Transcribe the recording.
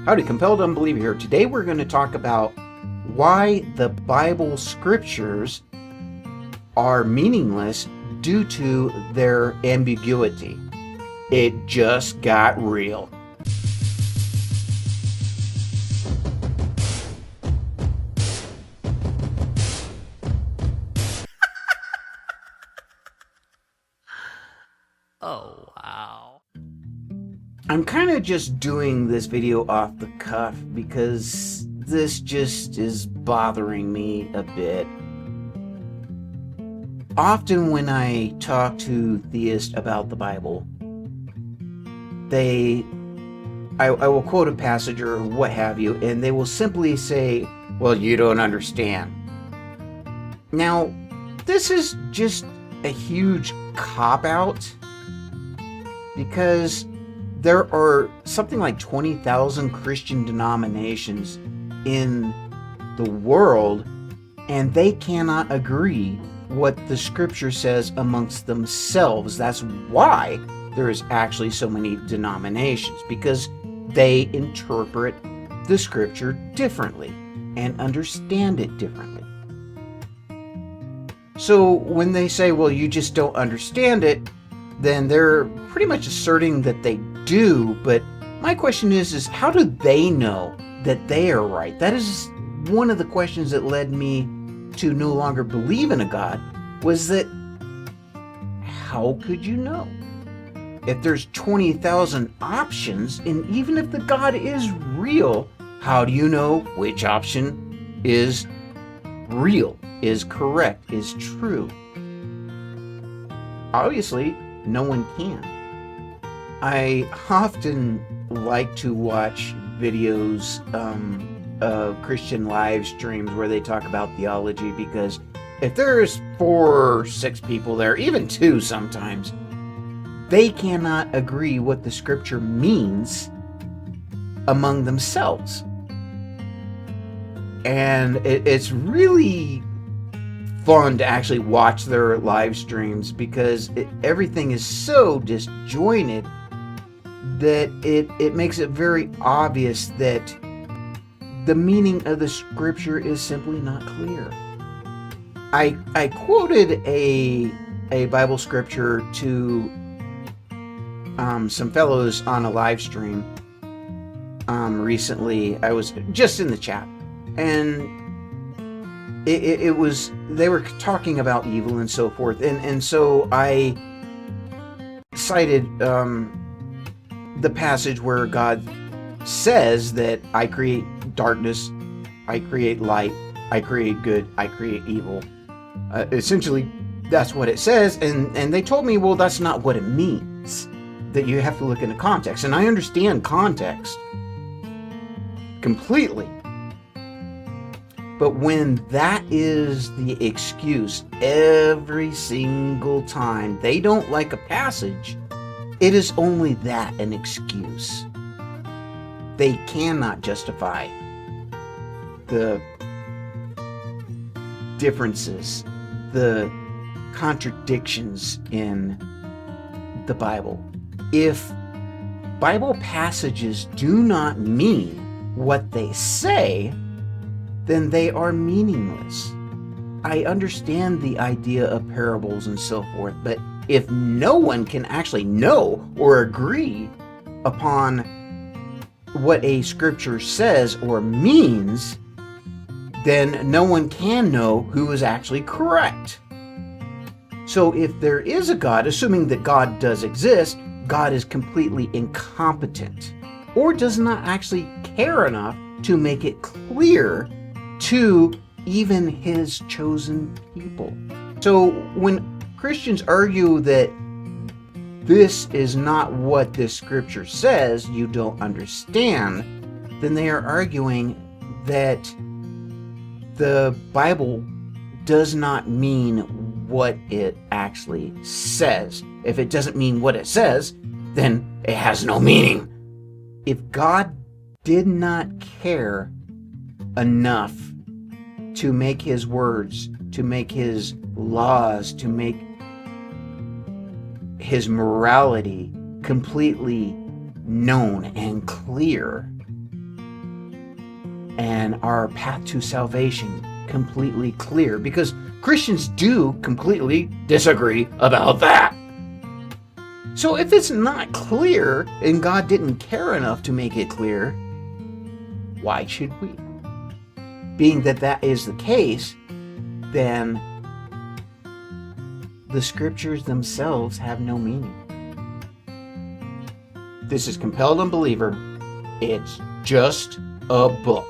Howdy, compelled unbeliever here. Today we're going to talk about why the Bible scriptures are meaningless due to their ambiguity. It just got real. Oh, wow. I'm kind of just doing this video off the cuff because this just is bothering me a bit. Often when I talk to theists about the Bible, I will quote a passage or what have you, and they will simply say, well, you don't understand. Now, this is just a huge cop-out because there are something like 20,000 Christian denominations in the world, and they cannot agree what the scripture says amongst themselves. That's why there is actually so many denominations, because they interpret the scripture differently and understand it differently. So when they say, well, you just don't understand it, then they're pretty much asserting that they do. But my question is how do they know that they are right? That is one of the questions that led me to no longer believe in a God, was that how could you know? If there's 20,000 options, and even if the God is real, how do you know which option is real, is correct, is true? Obviously, no one can. I often like to watch videos of Christian live streams where they talk about theology, because if there's 4 or 6 people there, even 2 sometimes, they cannot agree what the scripture means among themselves. And it's really fun to actually watch their live streams, because everything is so disjointed that it makes it very obvious that the meaning of the scripture is simply not clear. I quoted a Bible scripture to some fellows on a live stream recently. I was just in the chat, and it was, they were talking about evil and so forth, and so I cited the passage where God says that I create darkness, I create light, I create good, I create evil. Essentially, that's what it says, and they told me, well, that's not what it means, that you have to look into context. And I understand context completely. But when that is the excuse every single time they don't like a passage, it is only that, an excuse. They cannot justify the differences, the contradictions in the Bible. If Bible passages do not mean what they say, then they are meaningless. I understand the idea of parables and so forth, but if no one can actually know or agree upon what a scripture says or means, then no one can know who is actually correct. So if there is a God, assuming that God does exist, God is completely incompetent, or does not actually care enough to make it clear to even his chosen people. So when Christians argue that this is not what this scripture says, you don't understand, then they are arguing that the Bible does not mean what it actually says. If it doesn't mean what it says, then it has no meaning. If God did not care enough to make his words, to make his laws, to make his morality completely known and clear, and our path to salvation completely clear, because Christians do completely disagree about that. So if it's not clear and God didn't care enough to make it clear, why should we? Being that that is the case, then the scriptures themselves have no meaning. This is Compelled Unbeliever. It's just a book.